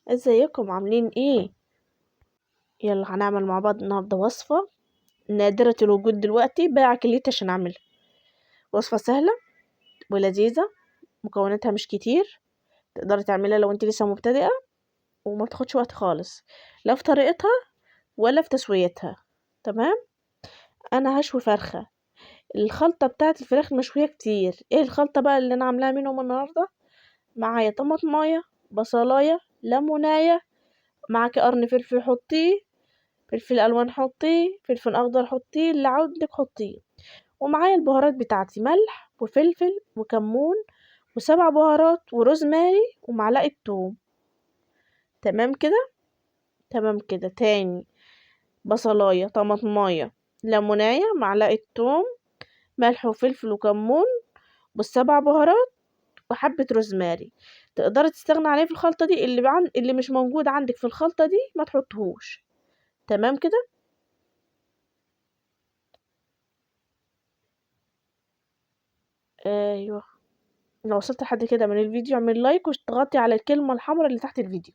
ازيكم عاملين ايه؟ يلا هنعمل مع بعض النهارده وصفة نادرة الوجود دلوقتي باكليت عشان اعملها. وصفة سهلة ولذيذة، مكوناتها مش كتير، تقدري تعملها لو انت لسه مبتدئة وما بتاخدش وقت خالص، لا في طريقتها ولا في تسويتها. تمام. انا هشوي فرخة. الخلطة بتاعت الفراخ مشوية كتير. ايه الخلطة بقى اللي انا عاملاها منهم النهارده؟ معايا طماطمايه، بصلايه، ليمونايه، معاكي قرن فلفل حطيه، فلفل الوان حطيه، فلفل اخضر حطيه، اللي عندك حطيه. ومعايا البهارات بتاعتي ملح وفلفل وكمون وسبع بهارات وروزماري ومعلقه توم. تمام كده. تمام كده تاني: بصلايه، طماطمايه، ليمونايه، معلقه توم، ملح وفلفل وكمون والسبع بهارات وحبه روزماري. تقدري تستغنى عليه في الخلطه دي، اللي مش موجود عندك في الخلطه دي ما تحطهوش. تمام كده. ايوه. لو وصلت لحد كده من الفيديو اعمل لايك وتضغطي على الكلمة الحمراء اللي تحت الفيديو.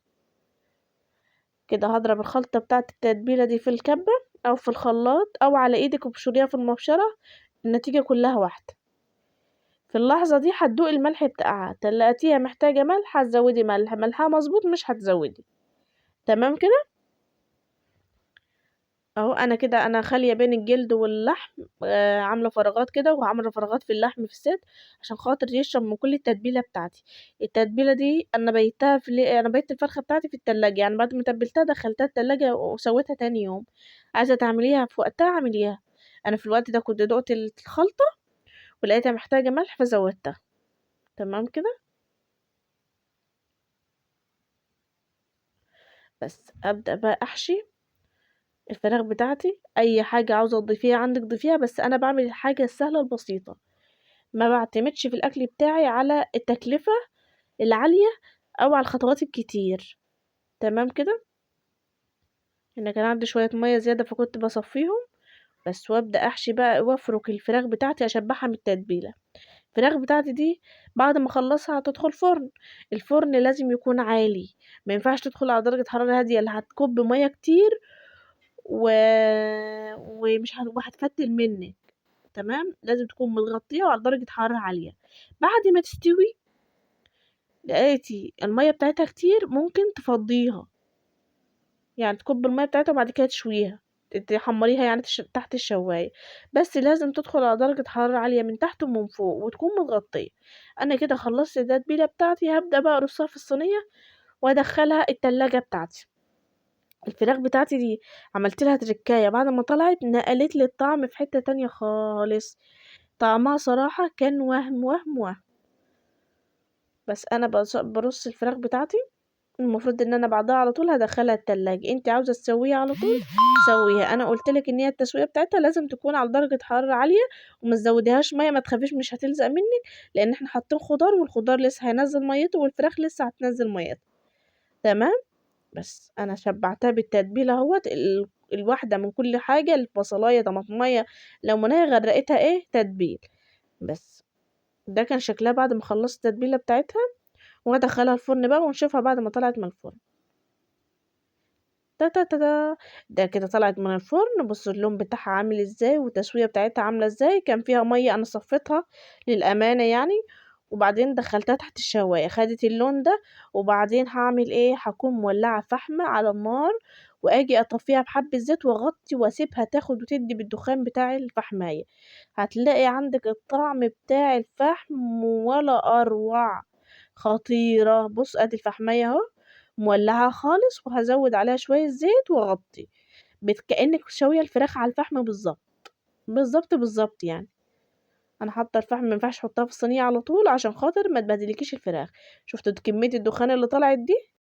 كده هضرب الخلطة بتاعة التتبيلة دي في الكبة او في الخلاط او على ايدك وبشوريها في المبشرة، النتيجة كلها واحدة. في اللحظة دي هتدوقي الملح بتاعها، تلاقيها محتاجة ملح هتزودي ملح، ملحها مظبوط مش هتزودي. تمام كده. اهو انا كده انا خاليه بين الجلد واللحم، عامله فراغات كده، وعامله فراغات في اللحم في الصدر عشان خاطر يشرب من كل التتبيله بتاعتي. التتبيله دي انا بيتها انا بيت الفرخه بتاعتي في التلاجة، يعني بعد ما تبلتها دخلتها التلاجة وسويتها تاني يوم. عايزه تعمليها في وقتها اعمليها. انا في الوقت ده كنت دقت الخلطه ولقيتها محتاجه ملح فزودتها. تمام كده. بس ابدا بقى احشي الفراخ بتاعتي. اي حاجه عاوزه تضيفيها عندك ضيفيها، بس انا بعمل الحاجه السهله البسيطه. ما بعتمدش في الاكل بتاعي على التكلفة العالية او على الخطوات الكتير. تمام كده. هنا كان عندي شوية مية زيادة فكنت بصفيهم بس، وابدأ احشي بقى وافرك الفراخ بتاعتي اشبعها من التتبيلة. الفراخ بتاعتي دي بعد ما اخلصها هتدخل فرن. الفرن لازم يكون عالي، ما ينفعش تدخل على درجة حرارة هادية اللي هتكب مية كتير و... وهتفتل منك. تمام. لازم تكون متغطية وعلى درجة حرارة عالية. بعد ما تستوي لقيتي المية بتاعتها كتير ممكن تفضيها، يعني تكب المية بتاعتها وبعد كده تشويها، تحمريها يعني تحت الشواية. بس لازم تدخل على درجة حرارة عالية من تحت ومن فوق وتكون متغطية. انا كده خلصت التتبيلة بتاعتي، هبدأ بقى ارصها في الصينية وادخلها التلاجة بتاعتي. الفراخ بتاعتي دي عملت لها تركاية، بعد ما طلعت نقلت لي الطعم في حتة تانية خالص. طعمها صراحة كان وهم وهم وهم. بس انا برص الفراخ بتاعتي، المفروض ان انا بعدها على طول هدخلها التلاجة. انت عاوزة تسويها على طول سويها. انا قلتلك ان هي التسوية بتاعتها لازم تكون على درجة حرارة عالية وما تزوديهاش مية، ما تخافيش مش هتلزق منك، لان احنا حاطين خضار والخضار لسه هينزل ميته والفراخ لسه هتنزل ميتها. تمام. بس انا شبعتها بالتتبيله اهوت، الواحده من كل حاجه، البصلايه، طماطميه، ليمونيه، غرقتها ايه تتبيل. بس ده كان شكلها بعد ما خلصت التتبيله بتاعتها. وهدخلها الفرن بقى ونشوفها بعد ما طلعت من الفرن. تا تا تا تا. ده كده طلعت من الفرن. بص اللون بتاعها عامل ازاي والتسويه بتاعتها عامله ازاي. كان فيها ميه انا صفيتها للامانه يعني، وبعدين دخلتها تحت الشوايه خدت اللون ده. وبعدين هعمل ايه؟ هكون مولعه فحمه على النار، واجي اطفيها بحبه زيت واغطي واسيبها تاخد وتدي بالدخان بتاع الفحمايه. هتلاقي عندك الطعم بتاع الفحم ولا اروع. خطيره. بص ادي الفحمايه اهو مولعها خالص، وهزود عليها شوية زيت واغطي. كأنك شوية الفراخ على الفحم بالظبط. بالظبط يعني. انا حاطه الفحم، ما ينفعش احطها في الصينيه على طول عشان خاطر ما تبهدلكيش الفراخ. شفتوا كميه الدخان اللي طلعت دي؟